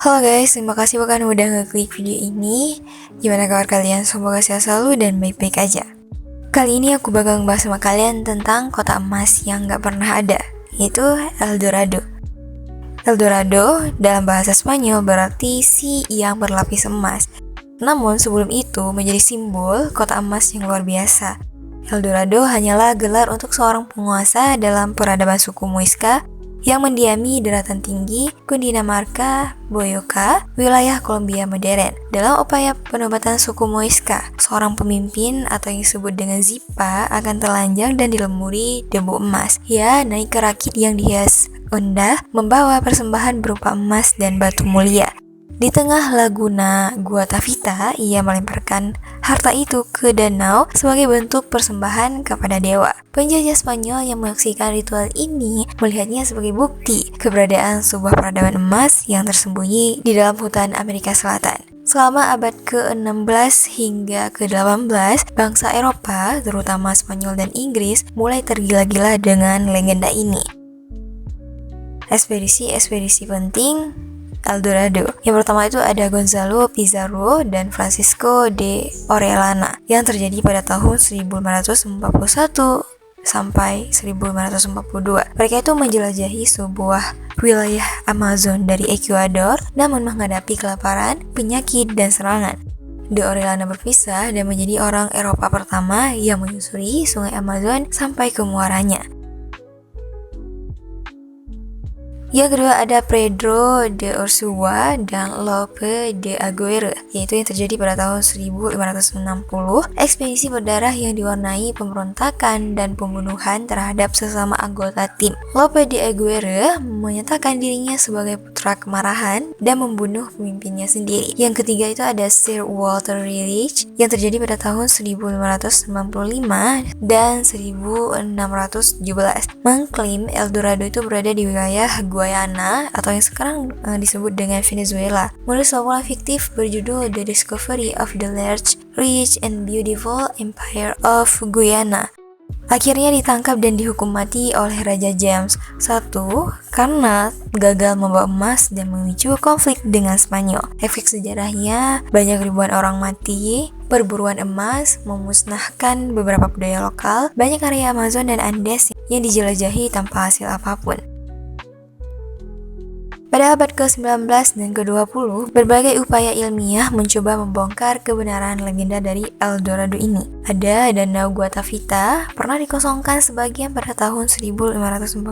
Halo guys, terima kasih bahkan udah ngeklik video ini. Gimana kabar kalian? Semoga sehat selalu dan baik-baik aja. Kali ini aku bakal ngebahas sama kalian tentang kota emas yang gak pernah ada, yaitu El Dorado. El Dorado dalam bahasa Spanyol berarti si yang berlapis emas. Namun sebelum itu menjadi simbol kota emas yang luar biasa. El Dorado hanyalah gelar untuk seorang penguasa dalam peradaban suku Muisca yang mendiami daratan tinggi Cundinamarca, Boyacá, wilayah Kolombia modern. Dalam upaya penobatan suku Muisca, seorang pemimpin atau yang disebut dengan Zipa akan telanjang dan dilemuri debu emas. Ia naik ke rakit yang dihias indah, membawa persembahan berupa emas dan batu mulia. Di tengah laguna Guatavita, ia melemparkan harta itu ke danau sebagai bentuk persembahan kepada dewa. Penjajah Spanyol yang menyaksikan ritual ini melihatnya sebagai bukti keberadaan sebuah peradaban emas yang tersembunyi di dalam hutan Amerika Selatan. Selama abad ke-16 hingga ke-18, bangsa Eropa, terutama Spanyol dan Inggris, mulai tergila-gila dengan legenda ini. Ekspedisi penting El Dorado. Yang pertama itu ada Gonzalo Pizarro dan Francisco de Orellana yang terjadi pada tahun 1541 sampai 1542. Mereka itu menjelajahi sebuah wilayah Amazon dari Ekuador namun menghadapi kelaparan, penyakit, dan serangan. De Orellana berpisah dan menjadi orang Eropa pertama yang menyusuri sungai Amazon sampai ke muaranya. Yang kedua ada Pedro de Ursúa dan Lope de Aguirre, yaitu yang terjadi pada tahun 1560. Ekspedisi berdarah yang diwarnai pemberontakan dan pembunuhan terhadap sesama anggota tim. Lope de Aguirre menyatakan dirinya sebagai putra kemarahan dan membunuh pemimpinnya sendiri. Yang ketiga itu ada Sir Walter Raleigh yang terjadi pada tahun 1595 dan 1617, mengklaim El Dorado itu berada di wilayah Guyana atau yang sekarang disebut dengan Venezuela. Menulis novel fiktif berjudul The Discovery of the Large, Rich and Beautiful Empire of Guyana. Akhirnya ditangkap dan dihukum mati oleh Raja James I karena gagal membawa emas dan memicu konflik dengan Spanyol. Efek sejarahnya, banyak ribuan orang mati, perburuan emas, memusnahkan beberapa budaya lokal, banyak area Amazon dan Andes yang dijelajahi tanpa hasil apapun. Pada abad ke-19 dan ke-20, berbagai upaya ilmiah mencoba membongkar kebenaran legenda dari El Dorado ini. Ada Danau Guatavita, pernah dikosongkan sebagian pada tahun 1545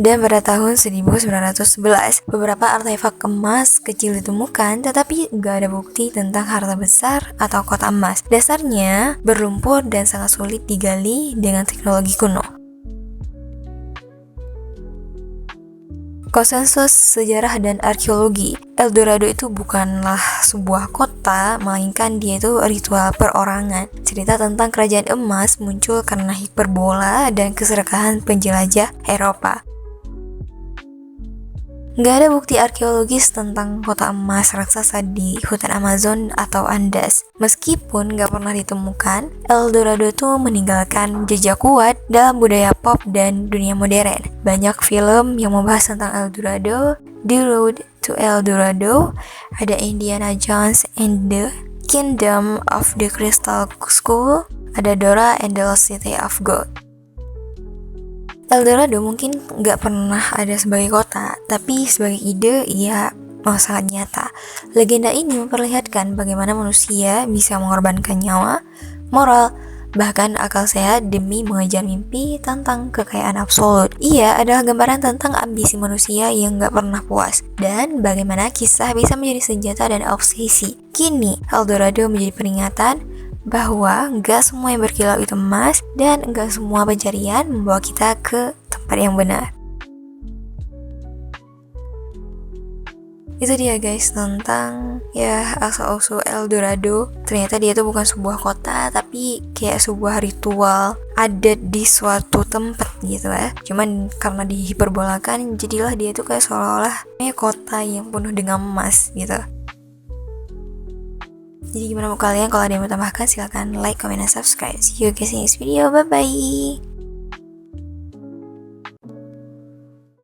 dan pada tahun 1911. Beberapa artefak emas kecil ditemukan, tetapi gak ada bukti tentang harta besar atau kota emas. Dasarnya berlumpur dan sangat sulit digali dengan teknologi kuno. Konsensus sejarah dan arkeologi, El Dorado itu bukanlah sebuah kota, melainkan dia itu ritual perorangan. Cerita tentang kerajaan emas muncul karena hiperbola dan keserakahan penjelajah Eropa. Gak ada bukti arkeologis tentang kota emas raksasa di hutan Amazon atau Andes. Meskipun gak pernah ditemukan, El Dorado itu meninggalkan jejak kuat dalam budaya pop dan dunia modern. Banyak film yang membahas tentang El Dorado, The Road to El Dorado, ada Indiana Jones and the Kingdom of the Crystal Skull, ada Dora and the Lost City of Gold. El Dorado mungkin nggak pernah ada sebagai kota, tapi sebagai ide ia sangat nyata. Legenda ini memperlihatkan bagaimana manusia bisa mengorbankan nyawa, moral, bahkan akal sehat demi mengejar mimpi tentang kekayaan absolut. Ia adalah gambaran tentang ambisi manusia yang nggak pernah puas, dan bagaimana kisah bisa menjadi senjata dan obsesi. Kini, El Dorado menjadi peringatan bahwa gak semua yang berkilau itu emas dan gak semua pencarian membawa kita ke tempat yang benar. Itu dia guys tentang asal-usul El Dorado. Ternyata dia tuh bukan sebuah kota, tapi kayak sebuah ritual adat di suatu tempat gitu ya. Cuman karena dihiperbolakan, jadilah dia tuh kayak seolah-olah kota yang penuh dengan emas gitu. Jadi gimana mau kalian? Kalau ada yang mau tambahkan silahkan like, comment, dan subscribe. See you guys in this video. Bye bye.